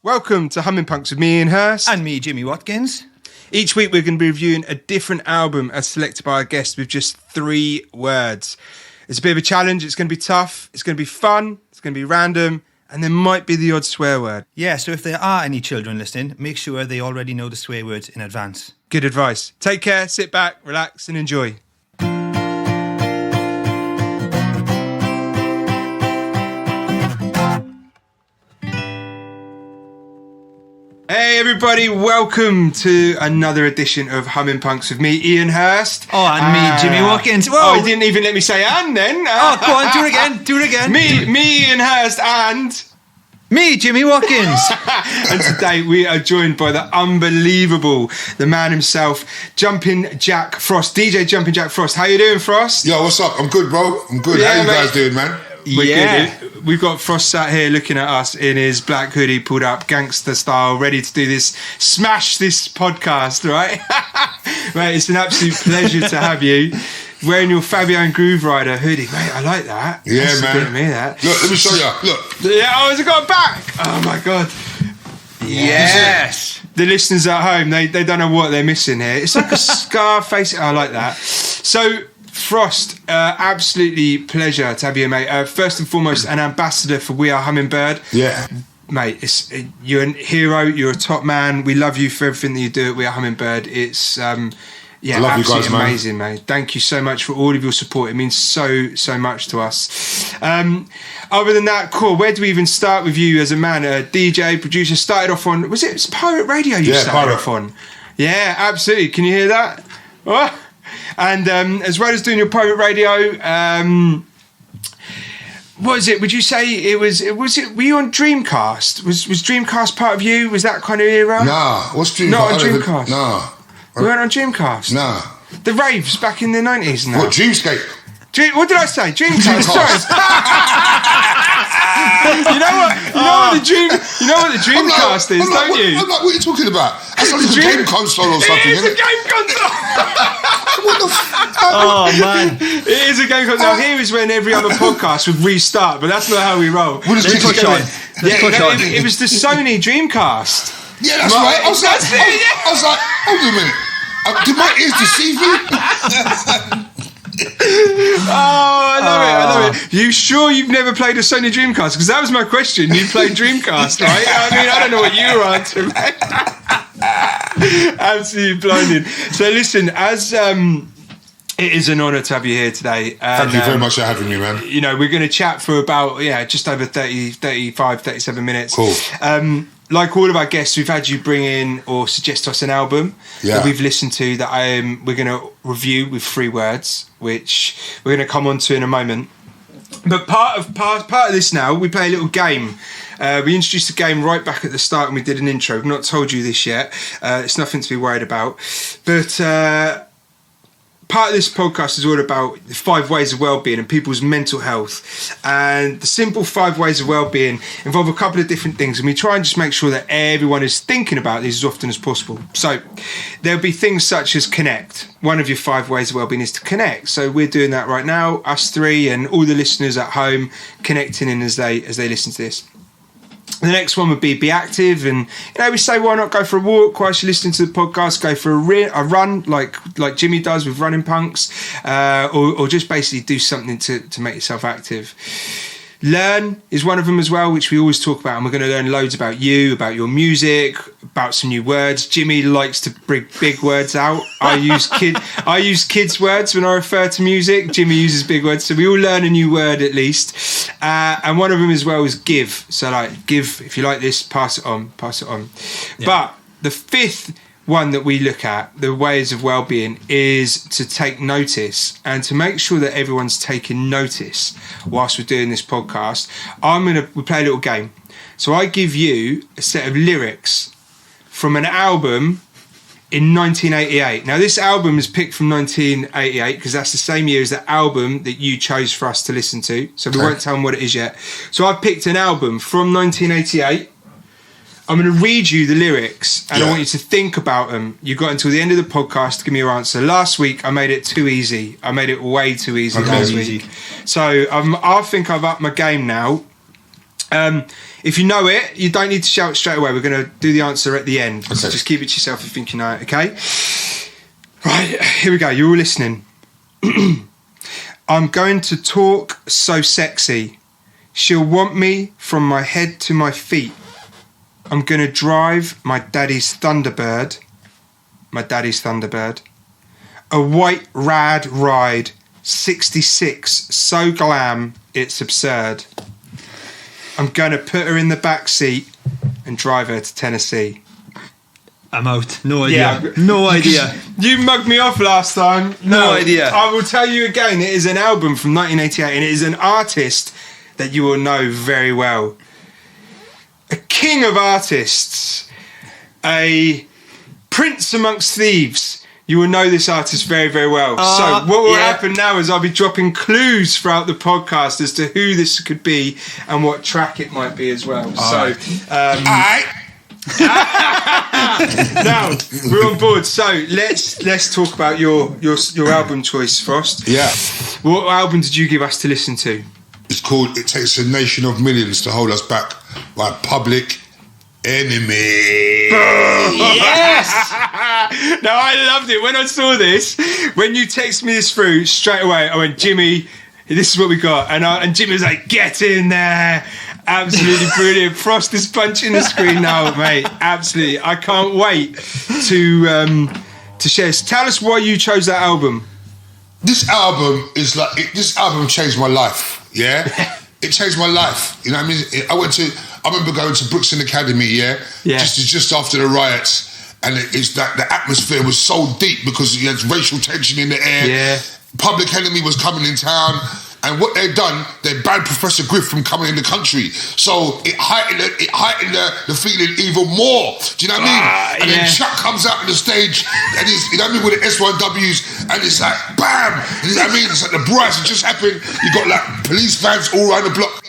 Welcome to Humming Punks with me, Ian Hurst. And me, Jimmy Watkins. Each week we're going to be reviewing a different album as selected by our guest with just 3 words. It's a bit of a challenge, it's going to be tough, it's going to be fun, it's going to be random, and there might be the odd swear word. Yeah, so if there are any children listening, make sure they already know the swear words in advance. Good advice. Take care, sit back, relax and enjoy. Hey everybody, welcome to another edition of Humming Punks with me, Ian Hurst. Oh, and me, Jimmy Watkins. Whoa! Oh, you didn't even let me say and then. Oh, go on, do it again. Me, Ian Hurst, and... me, Jimmy Watkins. And today we are joined by the unbelievable, the man himself, Jumping Jack Frost, DJ Jumping Jack Frost. How you doing, Frost? Yo, what's up? I'm good, bro. I'm good. Yeah, how you guys mate. doing, man? We're good. We've got Frost sat here looking at us in his black hoodie, pulled up gangster style, ready to do this, smash this podcast, right? Mate, it's an absolute pleasure to have you. Wearing your Fabio and Groove Rider hoodie, mate. I like that. Yeah, that's man. A bit of me, that. Look, let me show you. Look. Yeah, oh, has it got back? Oh my god. Yes. The listeners at home, they don't know what they're missing here. It's like a Scarface. I like that. So, Frost, absolutely pleasure to have you, mate. First and foremost, an ambassador for We Are Hummingbird. Yeah. Mate, you're a hero. You're a top man. We love you for everything that you do at We Are Hummingbird. It's yeah, I love absolutely you guys, amazing, man. mate. Thank you so much for all of your support. It means so much to us. Other than that, cool. Where do we even start with you as a man, a DJ, producer? Started off on, was it Pirate Radio you started Pirate. off on? Yeah, absolutely. Can you hear that? Oh. And as well as doing your Pirate Radio, what was it? Would you say it was? Were you on Dreamcast? Was Dreamcast part of you? Was that kind of era? Nah, what's Dreamcast? Not on Dreamcast. Nah. We weren't on Dreamcast. Nah. The raves back in the 90s and that. What, Dreamscape? What did I say? Dreamcast. Dreamcast. Sorry. You know what the Dreamcast is, don't you? I'm like, what are you talking about? That's like a game console or something, It is isn't a game console. What the f... Oh, man. It is a game console. Now, here is when every other podcast would restart, but that's not how we roll. We'll just keep going. It was the Sony Dreamcast. Yeah, that's right. I was like, hold on a minute. Did my ears deceive me? Oh, I love it. You sure you've never played a Sony Dreamcast? Because that was my question. You played Dreamcast, right? I mean, I don't know what you were answering, mate. Absolutely blinding. So listen, as it is an honour to have you here today. Thank you very much for having me, man. You know, we're going to chat for about, just over 30, 35, 37 minutes. Cool. Like all of our guests, we've had you bring in or suggest to us an album that we've listened to that we're going to review with 3 words, which we're going to come on to in a moment. But part of this now, we play a little game. We introduced a game right back at the start and we did an intro. We've not told you this yet. It's nothing to be worried about. But part of this podcast is all about the 5 ways of well-being and people's mental health. And the simple 5 ways of well-being involve a couple of different things. And we try and just make sure that everyone is thinking about these as often as possible. So there'll be things such as connect. One of your 5 ways of well-being is to connect. So we're doing that right now, us 3 and all the listeners at home connecting in as they listen to this. The next one would be active, and we say why not go for a walk whilst you're listening to the podcast, go for a run like Jimmy does with Running Punks, or just basically do something to make yourself active. Learn is one of them as well, which we always talk about, and we're going to learn loads about you, about your music, about some new words. Jimmy likes to bring big words out. I use kids' words when I refer to music. Jimmy uses big words, so we all learn a new word at least. And one of them as well is give. So like, give, if you like this, pass it on. Yeah. But the 5th one that we look at, the ways of well-being, is to take notice and to make sure that everyone's taking notice whilst we're doing this podcast. We play a little game. So I give you a set of lyrics from an album in 1988. Now this album is picked from 1988 because that's the same year as the album that you chose for us to listen to. So we won't tell them what it is yet. So I've picked an album from 1988. I'm going to read you the lyrics and I want you to think about them. You've got until the end of the podcast to give me your answer. Last week, I made it too easy. I made it way too easy last week. So I think I've upped my game now. If you know it, you don't need to shout straight away. We're going to do the answer at the end. Okay. So just keep it to yourself if you think you know it, okay? Right, here we go. You're all listening. I'm going to talk so sexy. She'll want me from my head to my feet. I'm going to drive my daddy's Thunderbird. My daddy's Thunderbird. A white rad ride. 66. So glam, it's absurd. I'm going to put her in the back seat and drive her to Tennessee. I'm out. No idea. No idea. You mugged me off last time. No idea. I will tell you again, it is an album from 1988 and it is an artist that you will know very well. A king of artists. A prince amongst thieves. You will know this artist very, very well. So what will happen now is I'll be dropping clues throughout the podcast as to who this could be and what track it might be as well. Now, we're on board. So let's talk about your album choice, Frost. Yeah. What album did you give us to listen to? It's called It Takes a Nation of Millions to Hold Us Back by Public Enemy. Yes! No, I loved it. When I saw this, when you text me this through, straight away, I went, Jimmy, this is what we got. And Jimmy was like, get in there. Absolutely brilliant. Frost is punching the screen now, mate. Absolutely. I can't wait to share this. Tell us why you chose that album. This album is this album changed my life. Yeah, it changed my life. You know what I mean? I remember going to Brixton Academy. Yeah. Just after the riots, and it's that the atmosphere was so deep because you had racial tension in the air. Yeah. Public Enemy was coming in town. And what they'd done, they banned Professor Griff from coming in the country. So it heightened the feeling even more. Do you know what I mean? And then Chuck comes out on the stage and he's, you know what I mean, with the S1Ws, and it's like, bam! You know what I mean? It's like the Bryce had just happened. You got like police vans all around the block.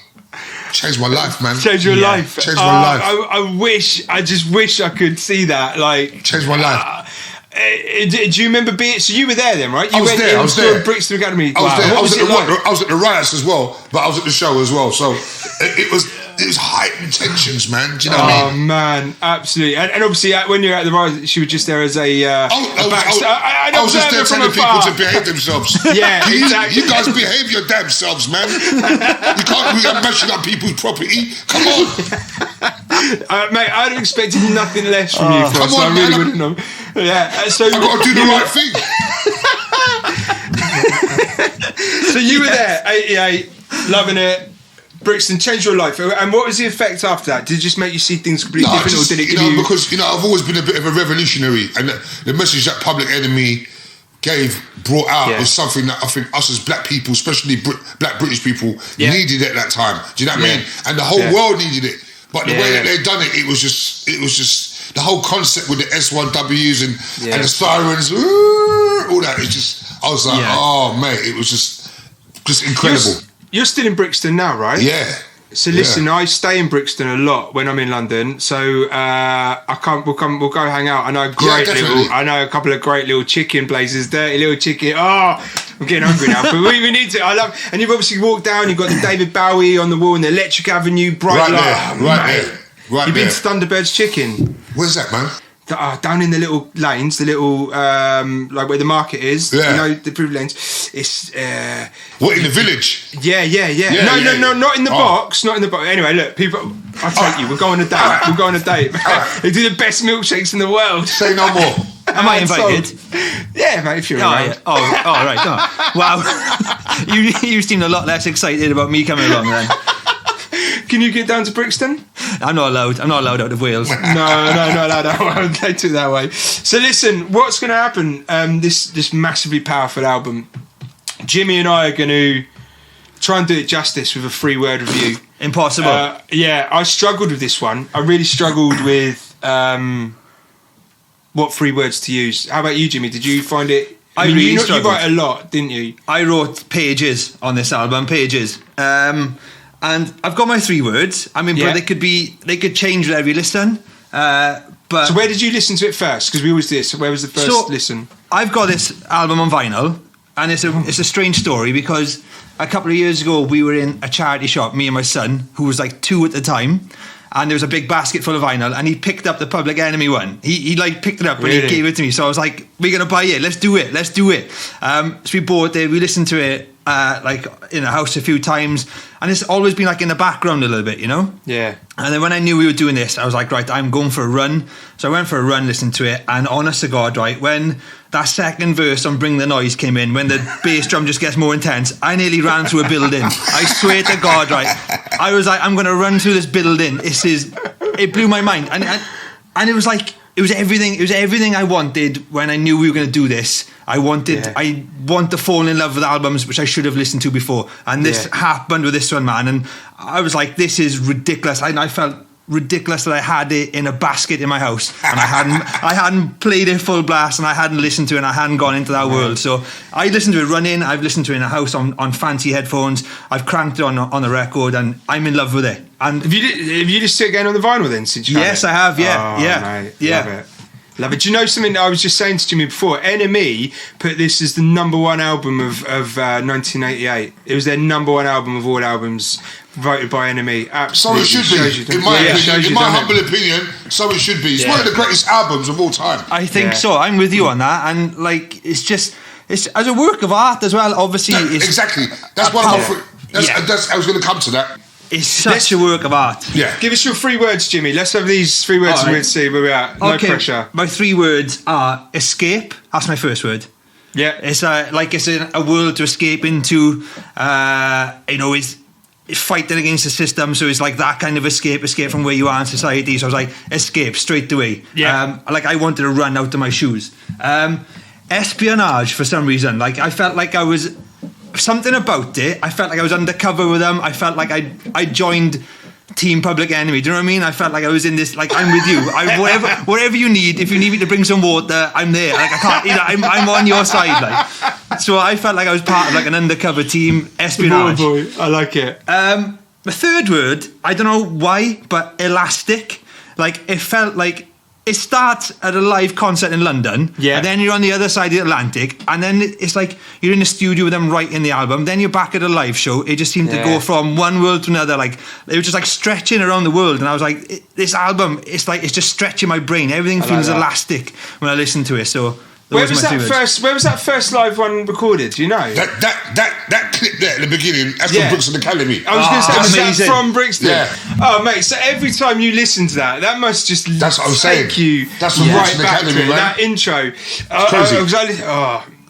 Changed my life, man. Changed your life. Changed my life. I just wish I could see that. Like, changed my life. Do you remember being? So you were there then, right? I was there. Brixton Academy. I was at the riots as well, but I was at the show as well. So it was heightened tensions, man. Do you know what I mean? Oh man, absolutely. And obviously, when you're at the riots, she was just there as a. I was just there telling people to behave themselves. Yeah, exactly. You guys behave your damn selves, man. You can't be mashing up people's property. Come on, mate. I'd expected nothing less from you. Come on, I really wouldn't have. Yeah, so I've got to do the right thing. So you were there, 88, loving it. Brixton changed your life, and what was the effect after that? Did it just make you see things completely different, or did it give you? Because I've always been a bit of a revolutionary, and the message that Public Enemy brought out was something that I think us as black people, especially black British people, needed at that time. Do you know what I mean? And the whole world needed it. But the way that they'd done it, it was just the whole concept with the S1Ws and the sirens, all that. It's just, I was like, oh mate, it was just incredible. You're still in Brixton now, right? Yeah. So listen, I stay in Brixton a lot when I'm in London. So we'll go hang out. I know a couple of great little chicken places, dirty little chicken. Oh, I'm getting hungry now, but we need to. And you've obviously walked down. You've got the David Bowie on the wall and the Electric Avenue, bright light. Right there. You've been to Thunderbird's Chicken. Where's that, man? Down in the little lanes, the little like where the market is. Yeah. You know, the privilege lanes. It's what, in the village? Yeah. No, not in the box. Not in the box. Anyway, look, people. I'll take you. We'll go on a date. We'll go on a date. They do the best milkshakes in the world. Say no more. Am I invited? Yeah, mate, if you're around. Yeah. Oh, right. Oh. Wow. You seemed a lot less excited about me coming along then. Can you get down to Brixton? I'm not allowed out of Wales. No. I don't do it that way. So listen, what's going to happen? This massively powerful album. Jimmy and I are going to try and do it justice with a 3-word review. Impossible. I struggled with this one. I really struggled with what 3 words to use. How about you, Jimmy? Did you find it? You write a lot, didn't you? I wrote pages on this album, pages. And I've got my 3 words. I mean, but they could change whatever you listen. But so where did you listen to it first? Because we always do this. So where was the first listen? I've got this album on vinyl. and it's a strange story because a couple of years ago we were in a charity shop, me and my son, who was like 2 at the time. And there was a big basket full of vinyl, and he picked up the Public Enemy one. He like picked it up and he gave it to me. So I was like, "We're gonna buy it. Let's do it. Let's do it." So we bought it. We listened to it like in the house a few times, and it's always been like in the background a little bit, you know. Yeah. And then when I knew we were doing this, I was like, right, I'm going for a run. So I went for a run, listened to it, and honest to God, right, when that second verse on Bring the Noise came in, when the bass drum just gets more intense, I nearly ran through a building. I swear to God, right, I was like, I'm going to run through this building. It blew my mind. And it was like, it was everything I wanted when I knew we were going to do this. I want to fall in love with albums which I should have listened to before, and this happened with this one, man. And I was like, this is ridiculous. I felt ridiculous that I had it in a basket in my house and I hadn't played it full blast, and I hadn't listened to it, and I hadn't gone into that world. So I listened to it running. I've listened to it in a house on fancy headphones. I've cranked it on the record, and I'm in love with it. And have you just sit again on the vinyl then since you yes, had it? I have. Mate, love it. Do you know something I was just saying to Jimmy before? NME put this as the number 1 album of 1988. It was their number 1 album of all albums voted by NME. Absolutely. So it should be. In my humble opinion, so it should be. It's one of the greatest albums of all time. I think so. I'm with you on that. And like, it's as a work of art as well, obviously. Exactly. That's what I was going to come to that. It's such a work of art. Yeah. Give us your 3 words, Jimmy. Let's have these 3 words and we'll see where we're at. No pressure. My 3 words are escape. That's my first word. Yeah. It's a world to escape into. It's fighting against the system, so it's like that kind of escape from where you are in society. So I was like, escape straight away. Yeah. I wanted to run out of my shoes. Espionage for some reason. Like I felt like I was something about it. I felt like I was undercover with them. I felt like I joined Team Public Enemy. Do you know what I mean? I felt like I was in this. Like I'm with you. Whatever you need. If you need me to bring some water, I'm there. Like I can't. I'm on your side. Like so, I felt like I was part of like an undercover team. Espionage. Boy, I like it. The 3rd word, I don't know why, but elastic. Like it felt like. It starts at a live concert in London, and then you're on the other side of the Atlantic, and then it's like you're in the studio with them writing the album, then you're back at a live show. It just seemed to go from one world to another. Like they were just like stretching around the world, and I was like, this album, it's just stretching my brain. Everything feels elastic when I listen to it. So where was that first live one recorded? Do you know? That clip there at the beginning, that's from Brixton Academy. I was going to say, was that from Brixton? Yeah. Oh, mate, so every time you listen to that must just that's what I'm saying. You that's from right Brixton back Academy, to man. That intro. Crazy.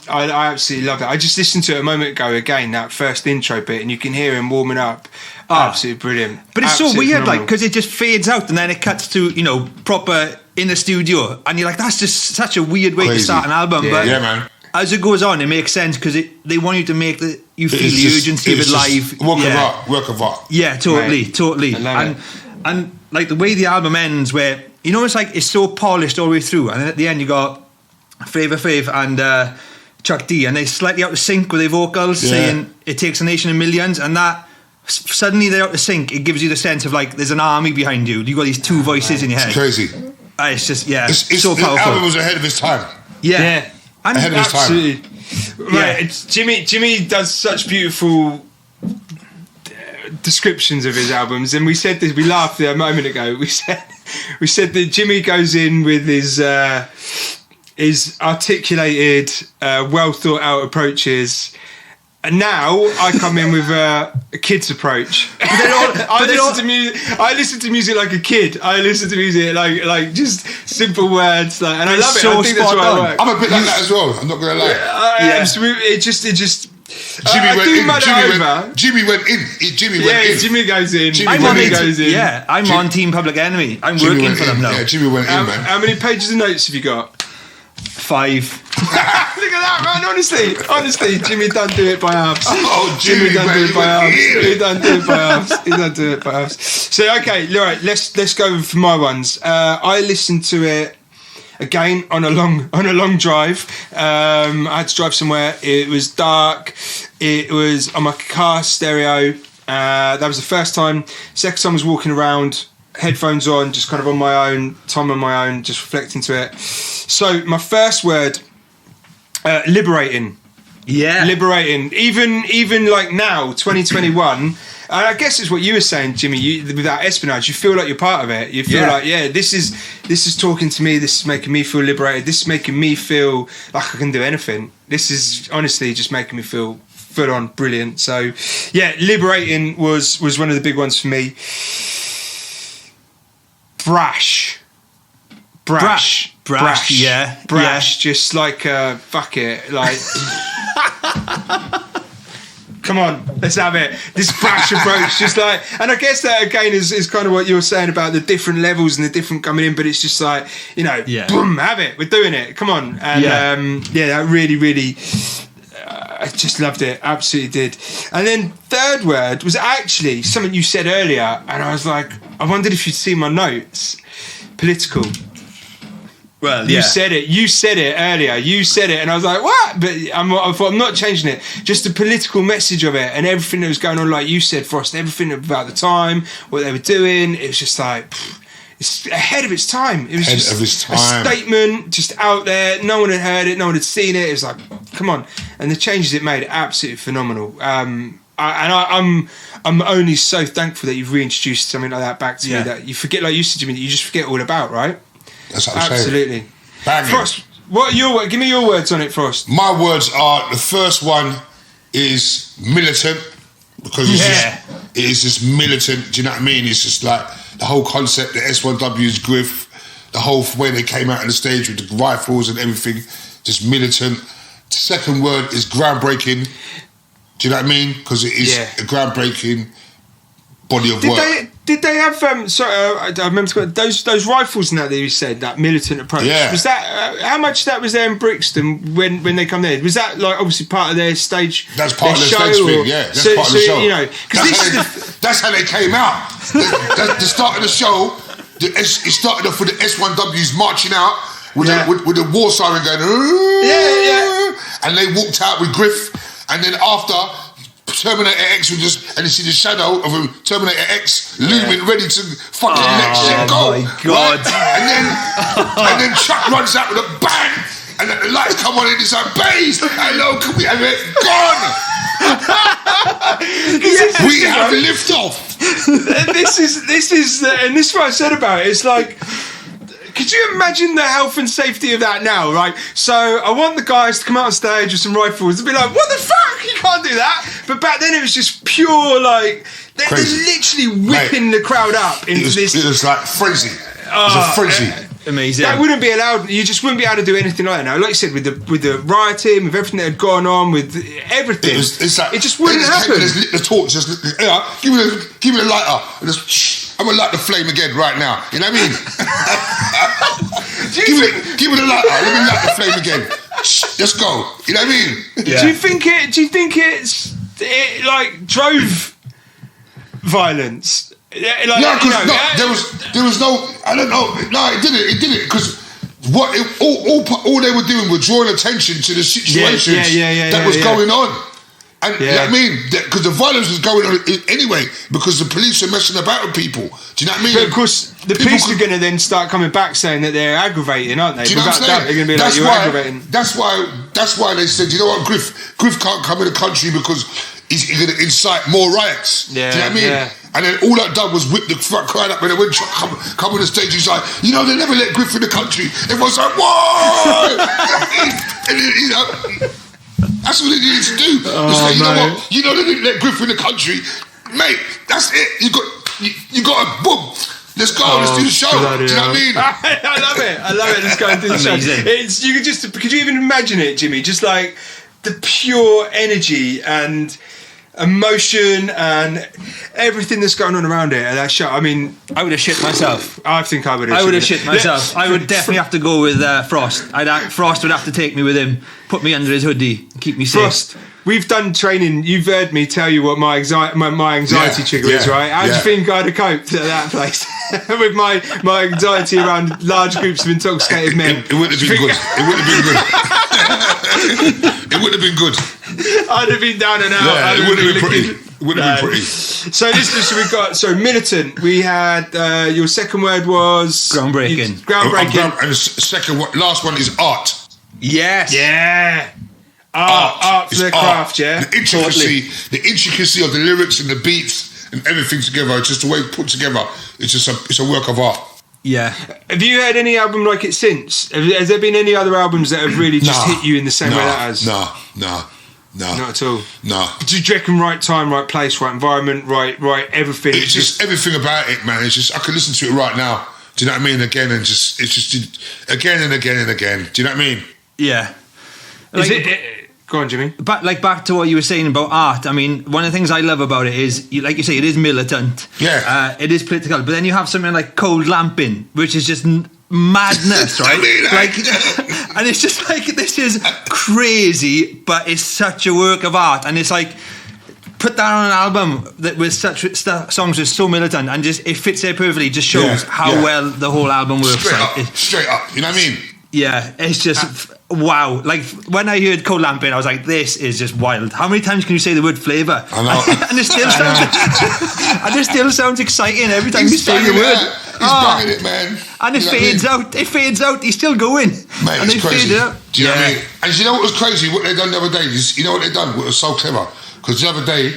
I absolutely love it. I just listened to it a moment ago again, that first intro bit, and you can hear him warming up. Absolutely brilliant. But it's so weird, like, because it just fades out and then it cuts to, proper in the studio, and you're like, that's just such a weird way to start an album. But man. As it goes on, it makes sense because they want you to make you feel the urgency of it live. Work of art. Yeah, totally. I love it. And like the way the album ends, where it's like it's so polished all the way through, and then at the end you got Flavor Flav and Chuck D, and they're slightly out of sync with their vocals, saying "It takes a nation of millions," and that. Suddenly they're out of sync. It gives you the sense of like there's an army behind you. You've got these 2 voices in your head. It's crazy. It's just it's so powerful. The album was ahead of its time. Yeah. And ahead of its time. Right, Jimmy does such beautiful descriptions of his albums, and we said this. We laughed a moment ago. We said that Jimmy goes in with his articulated, well thought out approaches. And now I come in with a kid's approach. I listen to music like a kid. I listen to music like just simple words, and I love it. I think that's why I work. I'm a bit like that as well. I'm not gonna lie. Absolutely. It just. Jimmy went in. Jimmy went in. Jimmy goes in. Jimmy goes in. Yeah, I'm on Team Public Enemy. I'm working for them now. Yeah, Jimmy went in, man. How many pages of notes have you got? 5. Look at that, man. Honestly, Jimmy done do it by halves. Oh, Jimmy done do it by halves. He done do it by halves. So, okay, all right, let's go for my ones. I listened to it again on a long drive. I had to drive somewhere. It was dark. It was on my car stereo. That was the first time. Second time I was walking around, headphones on, just kind of on my own, time on my own, just reflecting to it. So my first word, liberating. Yeah. Liberating. Even like now, 2021. And I guess it's what you were saying, Jimmy. With that espionage, you feel like you're part of it. You feel like, this is talking to me. This is making me feel liberated. This is making me feel like I can do anything. This is honestly just making me feel full on brilliant. So, yeah, liberating was one of the big ones for me. Brash. Yeah. Just like fuck it, like. Come on, let's have it. This brash approach, just like, and I guess that again is kind of what you were saying about the different levels and the different coming in, but it's just like, boom, have it. We're doing it. Come on, and that really, I just loved it. Absolutely did. And then third word was actually something you said earlier, and I was like, I wondered if you'd seen my notes. Political. Well, You said it earlier. You said it, and I was like, "What?" But I thought I'm not changing it. Just the political message of it and everything that was going on, like you said, Frost. Everything about the time, what they were doing. It was just like it's ahead of its time. It was Ahead just of its time. a statement, just out there. No one had heard it. No one had seen it. It was like, come on, and the changes it made, absolutely phenomenal. I'm only so thankful that you've reintroduced something like that back to me that you forget, like you said, Jimmy, that you just forget all about, right? That's what I'm saying. Absolutely. Banging. Frost, what are your words? Give me your words on it, Frost. My words are, the first one is militant, because it is just militant. Do you know what I mean? It's just like the whole concept, the S1W's griff, the whole way they came out on the stage with the rifles and everything, just militant. The second word is groundbreaking. Do you know what I mean? Because it is a groundbreaking body of work. Did they have? Sorry, I remember those rifles now that you said, that militant approach. Yeah. Was that how much that was there in Brixton when they come there? Was that like obviously part of their stage? That's part of the show, stage thing. Yeah, that's part of the show. You know, that's how they came out. The start of the show, it started off with the S1Ws marching out with the war siren going. And they walked out with Griff, and then after. Terminator X would just, and you see the shadow of a Terminator X looming, ready to fucking let shit go. Oh my God! Right? And then Chuck runs out with a bang, and then the lights come on, and it's like, "Bays, hello, can we have it? Gone." We have liftoff. This is, and this is what I said about it. It's like. Could you imagine the health and safety of that now, right? So I want the guys to come out on stage with some rifles and be like, what the fuck? You can't do that. But back then it was just pure, like, they're literally whipping the crowd up into this. It was like frenzy. It was a frenzy. Amazing. That wouldn't be allowed. You just wouldn't be able to do anything like that now. Like you said, with the rioting, with everything that had gone on, with everything, it just wouldn't happen. Just lit the torch. Just give me the lighter. And just, I'm gonna light the flame again right now. You know what I mean? give me the lighter. Let me light the flame again. Let's go. You know what I mean? Yeah. Do you think it like drove violence? Like, no, because there was no. I don't know. No, it didn't because all they were doing was drawing attention to the situations that was going on. And you know what I mean? Because the violence was going on anyway, because the police are messing about with people. Do you know what I mean? But of course, the police are going to then start coming back saying that they're aggravating, aren't they? Do you know what I'm saying? They're going to be like, you're aggravating. That's why they said, you know what, Griff can't come in the country because he's going to incite more riots. Yeah, do you know what I mean? Yeah. And then all that done was whip the fuck crowd up, and then when Chuck come on the stage, he's like, you know, they never let Griff in the country. Everyone's like, whoa! And then, you know, that's what they needed to do. Say, you know what? You know they didn't let Griff in the country, mate. That's it. You got a boom. Let's go. Let's do the show. Do you know what I mean? I love it. Let's go and do the show. Could you even imagine it, Jimmy? Just like the pure energy and emotion and everything that's going on around it at that show. I mean, I would have shit myself. I think I would have. I would have shit myself. I would definitely have to go with Frost. Frost would have to take me with him, put me under his hoodie, keep me safe. Frost, we've done training. You've heard me tell you what my anxiety trigger is, right? How do you think I'd have coped at that place with my anxiety around large groups of intoxicated men? It wouldn't have been good. It wouldn't have been good. It wouldn't have been good. I'd have been down and out. Yeah, it wouldn't have been pretty. It wouldn't have been pretty. So we've got militant. We had your second word was groundbreaking. Groundbreaking. And the second one, last one is art. Yes. Yeah. art for the craft, yeah. The intricacy of the lyrics and the beats and everything together. It's just the way it's put together. It's a work of art. Yeah. Have you heard any album like it since? Has there been any other albums that have really just hit you in the same way that has? No. Not at all. No. Do you reckon right time, right place, right environment, right everything? It's just everything about it, man. It's just I can listen to it right now. Do you know what I mean? Again and again and again and again. Do you know what I mean? Yeah. Go on, Jimmy. Back to what you were saying about art. I mean, one of the things I love about it is, like you say, it is militant. Yeah. It is political. But then you have something like cold lamping, which is just madness, right? And it's just like, this is crazy, but it's such a work of art. And it's like, put that on an album that with such songs with so militant, and just it fits there perfectly. Just shows how well the whole album works. Straight up. You know what I mean? Yeah, it's just wow. Like when I heard cold lamping, I was like, "This is just wild." How many times can you say the word flavour? I know, and it still sounds exciting every time you say the word. He's banging it, man. And it fades out. It fades out. He's still going. Mate, and it's crazy. Fade out. Do you know what I mean? And you know what was crazy? What they done the other day? You know what they done? What was so clever? Because the other day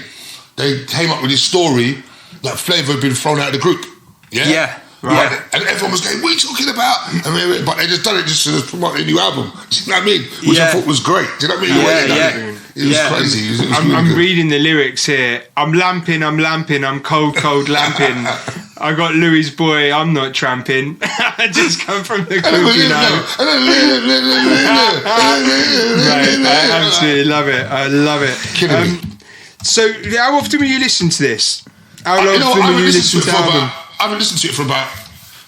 they came up with this story that Flavour had been thrown out of the group. Yeah. Right. Yeah. And everyone was going, what are you talking about? I mean, but they just done it just to promote their new album. Do you know what I mean? Which I thought was great. Do you know what I mean? It was crazy. It was I'm reading the lyrics here. I'm lamping, I'm cold lamping. I got Louis' boy, I'm not tramping. I just come from the group, you know. Right, I absolutely love it. I love it. Kidding me. So, how often will you listen to this? How often will you listen to the album? I haven't listened to it for about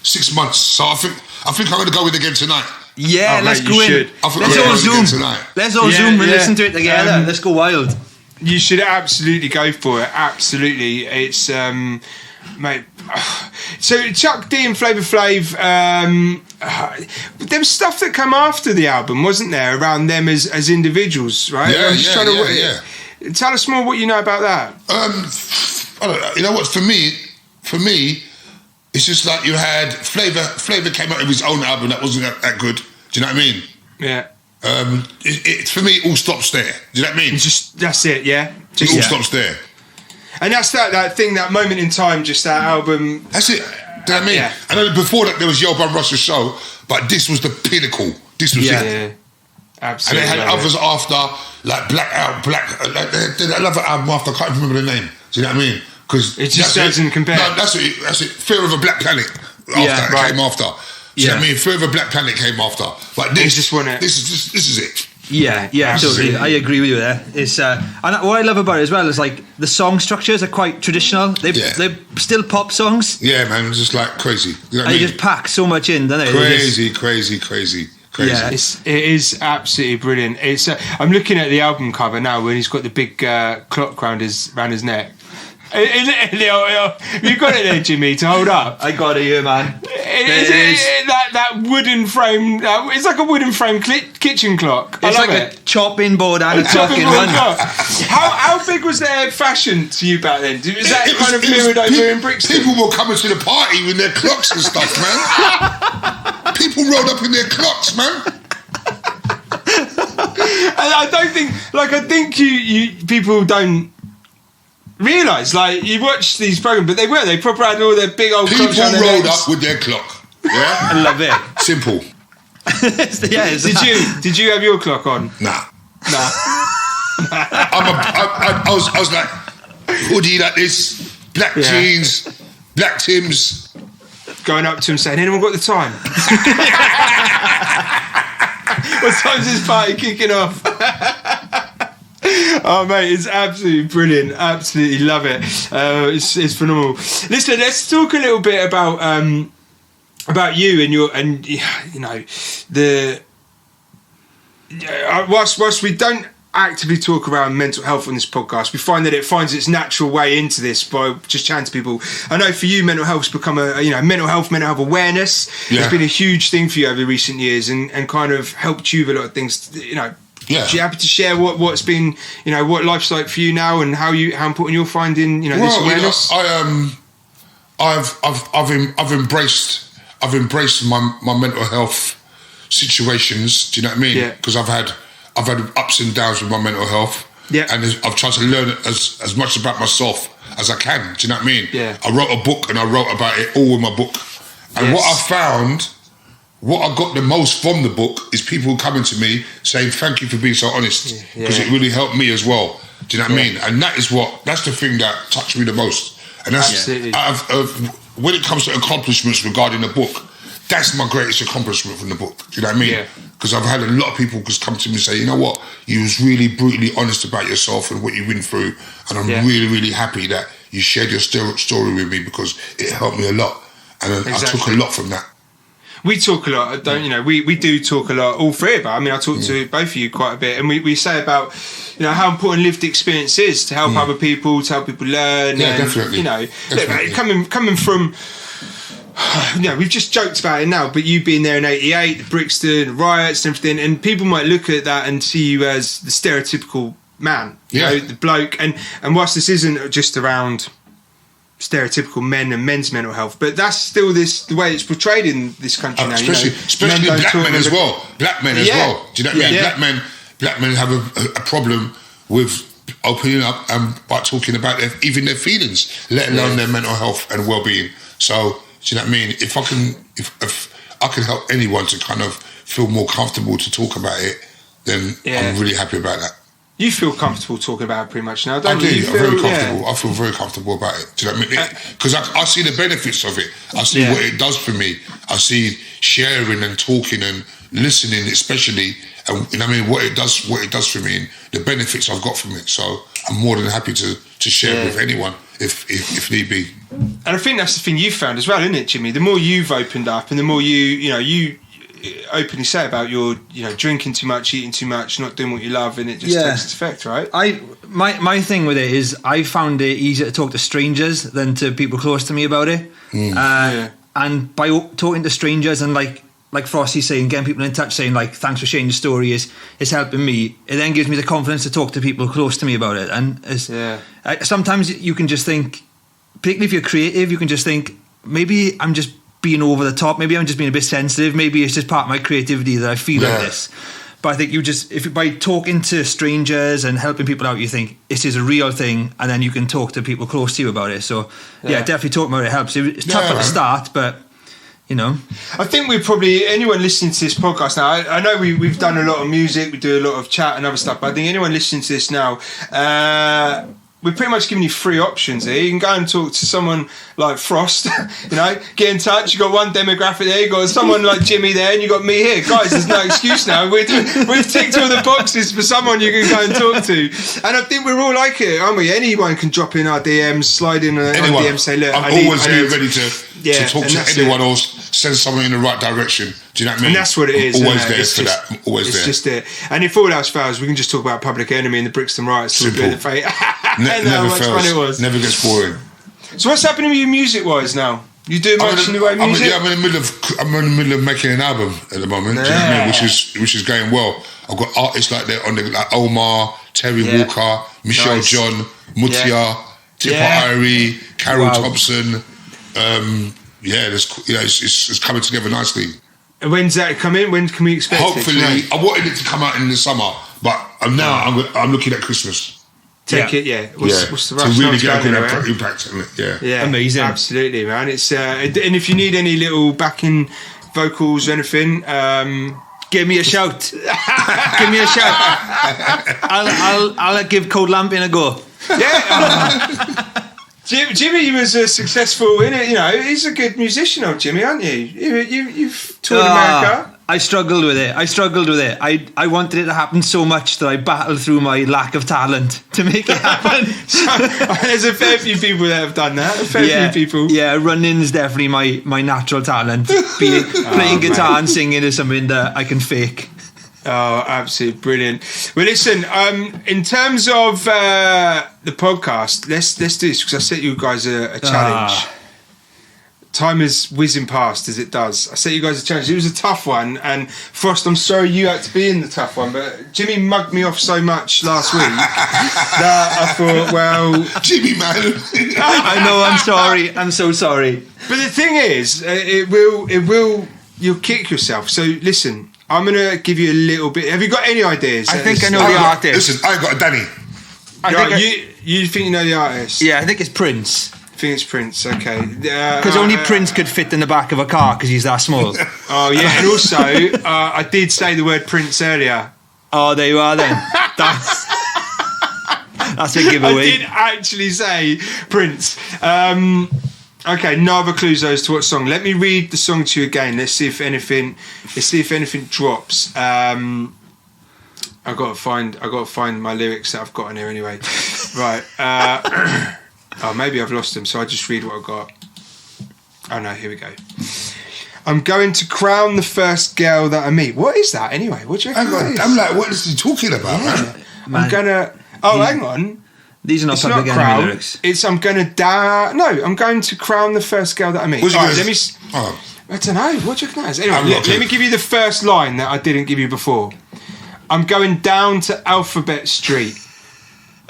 6 months, so I think I'm going to go in again tonight. Yeah, let's go in. Let's all Zoom. Let's all Zoom and listen to it together. Let's go wild. You should absolutely go for it. Absolutely, it's mate. So Chuck D and Flavor Flav, there was stuff that came after the album, wasn't there, around them as individuals, right? Yeah. Tell us more what you know about that. I don't know. You know what? For me, it's just like you had Flavor. Flavor came out with his own album that wasn't that good. Do you know what I mean? Yeah. For me, it all stops there. Do you know what I mean? That's it. Yeah. It all stops there. And that's that thing, that moment in time, just that album. That's it. Do you know what I mean? Yeah. I know before that there was Yo Bum Russell's show, but this was the pinnacle. This was it. Yeah. Absolutely. And they had others after, like Black. They had another album after. I can't remember the name. Do you know what I mean? Because it just doesn't compare. No, that's it. Fear of a Black Planet came after. Do you know what I mean? Fear of a Black Planet came after. But this is it. Yeah, totally. I agree with you there. It's and what I love about it as well is like the song structures are quite traditional. They're still pop songs. Yeah, man, it's just like crazy. You know what I mean? They just pack so much in, don't they? Crazy. Yeah, it is absolutely brilliant. It's I'm looking at the album cover now when he's got the big clock round his neck. You've got it there, Jimmy, to hold up. I got it here, man. That wooden frame. It's like a wooden frame kitchen clock. It's like a chopping board and a clock in one. How big was their fashion to you back then? Was that kind of mirrored over in Brixton? People were coming to the party with their clocks and stuff, man. People rolled up in their clocks, man. And I think you people don't realise, like, you watch these programs, but they proper had all their big old clocks. People rolled up with their clock. Yeah, I love it. Simple. Did you have your clock on? Nah. I was like hoodie like this, black jeans, black Tims. Going up to him saying, "Anyone got the time?" What time's this party kicking off? Oh mate, it's absolutely brilliant. Absolutely love it. It's phenomenal. Listen, let's talk a little bit about you and you know the. Whilst we don't actively talk around mental health on this podcast, we find that it finds its natural way into this by just chatting to people. I know for you, mental health's become mental health awareness. Yeah. It's been a huge thing for you over the recent years and kind of helped you with a lot of things. Yeah. Are you happy to share what's been, what life's like for you now and how important you're finding, this awareness? I've embraced my mental health situations. Do you know what I mean? Yeah. Because I've I've had ups and downs with my mental health. Yeah. And I've tried to learn as much about myself as I can. Do you know what I mean? Yeah. I wrote a book and I wrote about it all in my book. And what I found, what I got the most from the book is people coming to me saying, thank you for being so honest, because it really helped me as well. Do you know what I mean? And that's the thing that touched me the most. And that's, when it comes to accomplishments regarding the book, that's my greatest accomplishment from the book. Do you know what I mean? Because I've had a lot of people just come to me and say, you know what, you was really brutally honest about yourself and what you went through, and I'm really, really happy that you shared your story with me because it helped me a lot. And I took a lot from that. We talk a lot, don't you know? We do talk a lot, all three of us. I mean, I talk to both of you quite a bit, and we say about, you know, how important lived experience is to help other people, to help people learn. Yeah, and, definitely. You know, Definitely. coming from, you know, we've just joked about it now, but you being there in '88, the Brixton Riots and everything, and people might look at that and see you as the stereotypical man, you know, the bloke. And whilst this isn't just around stereotypical men and men's mental health, but that's still the way it's portrayed in this country now. Especially black men as well. Black men as well. Do you know what I mean? Black men have a problem with opening up and by talking about even their feelings, let alone their mental health and well-being. So, do you know what I mean? If I can help anyone to kind of feel more comfortable to talk about it, then I'm really happy about that. You feel comfortable talking about it pretty much now, don't you? I'm very comfortable. I feel very comfortable about it. Do you know what I mean? Because I see the benefits of it. I see what it does for me. I see sharing and talking and listening, especially, and you know what I mean, what it does for me and the benefits I've got from it. So I'm more than happy to share it with anyone if need be. And I think that's the thing you found as well, isn't it, Jimmy? The more you've opened up and the more you openly say about your, you know, drinking too much, eating too much, not doing what you love, and it just takes its effect, right? My thing with it is I found it easier to talk to strangers than to people close to me about it. And by talking to strangers and like Frosty saying, getting people in touch saying like, thanks for sharing your story is helping me. It then gives me the confidence to talk to people close to me about it. And sometimes you can just think, particularly if you're creative, you can just think, maybe I'm just being over the top, maybe I'm just being a bit sensitive, maybe it's just part of my creativity that I feel like this. But I think if by talking to strangers and helping people out, you think this is a real thing, and then you can talk to people close to you about it. So definitely talking about it helps. It's tough at the start, but you know, I think we're probably, anyone listening to this podcast now, I know we've done a lot of music, we do a lot of chat and other stuff, but I think anyone listening to this now, we're pretty much giving you three options here. You can go and talk to someone like Frost, you know, get in touch. You've got one demographic there, you've got someone like Jimmy there, and you've got me here. Guys, there's no excuse now. We've ticked all the boxes for someone you can go and talk to. And I think we're all like it, aren't we? Anyone can drop in our DMs, slide in our DMs, say, look, I'm always ready to talk to anyone or send someone in the right direction. Do you know what I mean? And that's what it is. Always there for that. I'm always there. It's just it. And if all else fails, we can just talk about Public Enemy and the Brixton Riots. Simple. Never fails. Fun it was. Never gets boring. So what's happening with you music-wise now? You doing much in the way of music? I'm in the middle of making an album at the moment. Do you know what I mean? Which is going well. I've got artists like Omar, Terry Walker, Michelle John, Mutia, Tipper Irie, Carol Thompson. It's coming together nicely. And when's that come in? When can we expect Hopefully, it? I wanted it to come out in the summer, but I'm looking at Christmas. What's the rush? To really get a good impact on it. Yeah, amazing. Absolutely, man. It's and if you need any little backing vocals or anything, give me a shout. Give me a shout. I'll give Code Lamping a go. Yeah. Jimmy was a successful, you know, he's a good musician, old Jimmy, aren't you? You've toured America. I struggled with it. I wanted it to happen so much that I battled through my lack of talent to make it happen. There's a fair few people that have done that. A fair few people. Yeah, running's definitely my natural talent. Playing guitar and singing is something that I can fake. Oh, absolutely brilliant. Well, listen, in terms of the podcast, let's do this because I set you guys a challenge. Time is whizzing past as it does. I set you guys a challenge. It was a tough one, and Frost, I'm sorry you had to be in the tough one, but Jimmy mugged me off so much last week that I thought, well, Jimmy, man. I know. I'm sorry. I'm so sorry. But the thing is, you'll kick yourself. So listen. I'm gonna give you a little bit. Have you got any ideas? I think I know the artist. Listen, I ain't got a Danny. You think you know the artist? Yeah, I think it's Prince. I think it's Prince. Okay. Because only Prince could fit in the back of a car because he's that small. Oh yeah, and also I did say the word Prince earlier. Oh, there you are then. That's a giveaway. I did actually say Prince. Okay, no other clues as to what song. Let me read the song to you again. Let's see if anything drops. I got to find my lyrics that I've got in here anyway. Right. Oh, maybe I've lost them, so I'll just read what I've got. Oh no, here we go. I'm going to crown the first girl that I meet. What is that anyway? What do you reckon that is? I'm like, what is he talking about, man? I'm gonna. Oh, hang on. These are not Public Enemy lyrics. I'm going to crown the first girl that I meet. Right, let me. I don't know. What do you reckon that is? Anyway, let me give you the first line that I didn't give you before. I'm going down to Alphabet Street.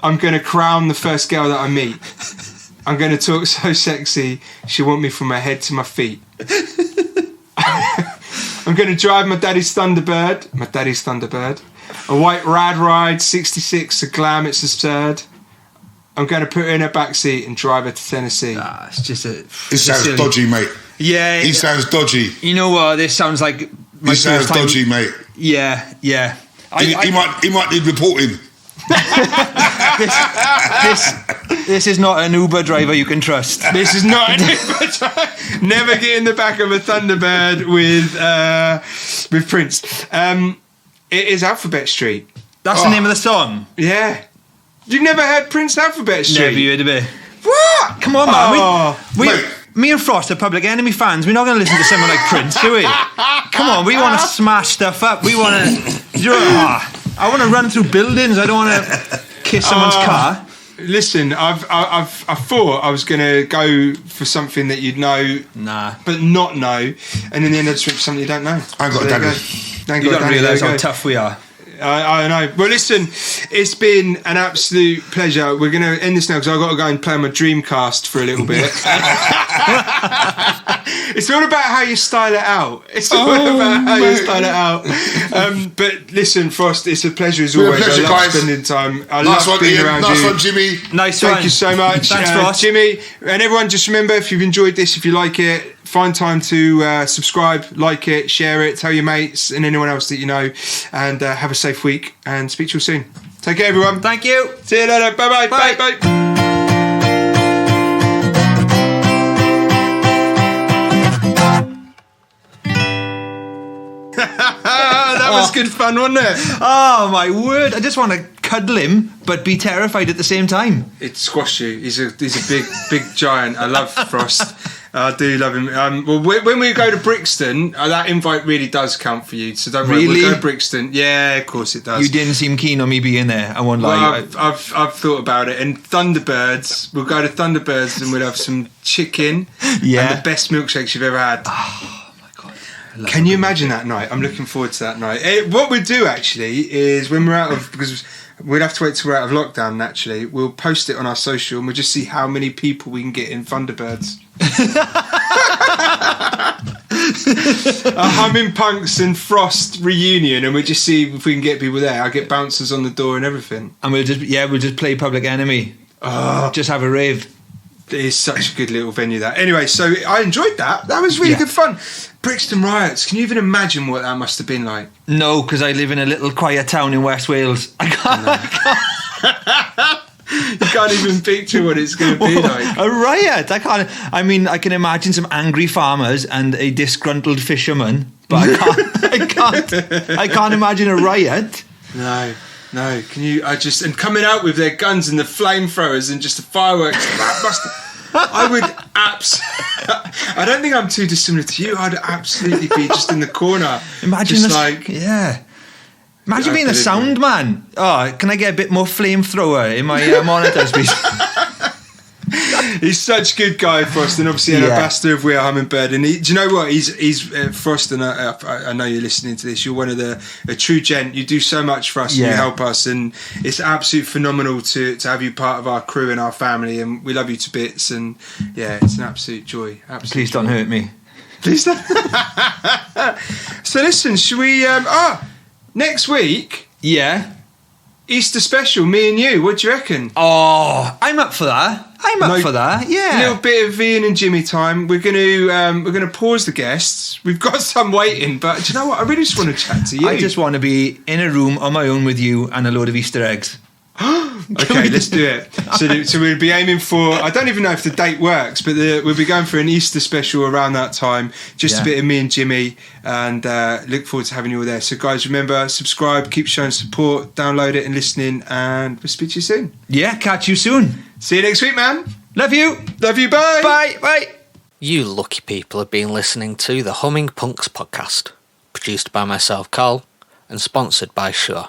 I'm going to crown the first girl that I meet. I'm going to talk so sexy, she'll want me from my head to my feet. I'm going to drive my daddy's Thunderbird. A white rad ride, 66, a glam, it's absurd. I'm going to put her in her backseat and drive her to Tennessee. It's just a... It sounds dodgy, mate. Yeah. He sounds dodgy. You know what? This sounds like... He sounds dodgy, mate. Yeah. He might need reporting. This is not an Uber driver you can trust. This is not an Uber driver. Never get in the back of a Thunderbird with Prince. It is Alphabet Street. That's the name of the song? Yeah. You've never heard Prince Alphabet Street? Never heard of it. What? Come on, man. Me and Frost are Public Enemy fans. We're not going to listen to someone like Prince, do we? Come on, we want to smash stuff up. We want to... I want to run through buildings. I don't want to kiss someone's car. Listen, I thought I was going to go for something that you'd know, but not know, and in the end I just went for something you don't know. I ain't got a Danny. You don't realise how tough we are. I know. Well, listen, it's been an absolute pleasure. We're going to end this now because I've got to go and play on my Dreamcast for a little bit. It's all about how you style it out. You style it out. But listen, Frost, it's a pleasure as always. I love spending time. I love being around you. Nice one, Jimmy. Thank you so much. Thanks, Frost. Jimmy. And everyone, just remember, if you've enjoyed this, if you like it, find time to subscribe, like it, share it, tell your mates and anyone else that you know, and have a safe week, and speak to you soon. Take care, everyone. Thank you. See you later. Bye-bye. Bye. Bye. That was good fun, wasn't it? Oh, my word. I just want to cuddle him, but be terrified at the same time. It squashed you. He's a big giant. I love Frost. I do love him. Well, when we go to Brixton, that invite really does count for you. So don't worry. Really? We'll go to Brixton. Yeah, of course it does. You didn't seem keen on me being there. I won't lie. Well, I've thought about it. And Thunderbirds, we'll go to Thunderbirds and we'll have some chicken and the best milkshakes you've ever had. Oh my God. Can you imagine that night? I'm looking forward to that night. What we'll do actually is when we're out of... because we'll have to wait till we're out of lockdown naturally. We'll post it on our social and we'll just see how many people we can get in Thunderbirds. A Humming Punks and Frost reunion, and we'll just see if we can get people there. I'll get bouncers on the door and everything. And we'll just play Public Enemy. Just have a rave. It is such a good little venue that. Anyway, so I enjoyed that. That was really good fun. Brixton Riots. Can you even imagine what that must have been like? No, because I live in a little quiet town in West Wales. I can't. You can't even picture what it's going to be like. A riot. I can't. I mean, I can imagine some angry farmers and a disgruntled fisherman, but I can't imagine a riot. No. Can you? And coming out with their guns and the flamethrowers and just the fireworks. That must. I would I don't think I'm too dissimilar to you. I'd absolutely be just in the corner. Imagine just Imagine being a sound man. Oh, can I get a bit more flamethrower in my monitors, please? He's such a good guy, Frost, and obviously an ambassador of We Are Hummingbird. And do you know what? He's Frost, and I know you're listening to this. You're one of a true gent. You do so much for us, and you help us, and it's absolutely phenomenal to have you part of our crew and our family. And we love you to bits. And it's an absolute joy. Please don't hurt me. Please don't. So listen, should we? Next week, Yeah. Easter special, me and you. What do you reckon? Oh, I'm up for that. I'm up for that. Yeah. A little bit of Ian and Jimmy time. We're gonna pause the guests. We've got some waiting, but do you know what? I really just want to chat to you. I just want to be in a room on my own with you and a load of Easter eggs. Okay, let's do it. So we'll be aiming for, I don't even know if the date works, but we'll be going for an Easter special around that time. Just a bit of me and Jimmy, and look forward to having you all there. So guys, remember, subscribe, keep showing support, download it and listening, and we'll speak to you soon. Yeah, catch you soon. See you next week, man. Love you. Love you, bye. Bye. Bye. You lucky people have been listening to the Humming Punks podcast, produced by myself, Carl, and sponsored by Shure.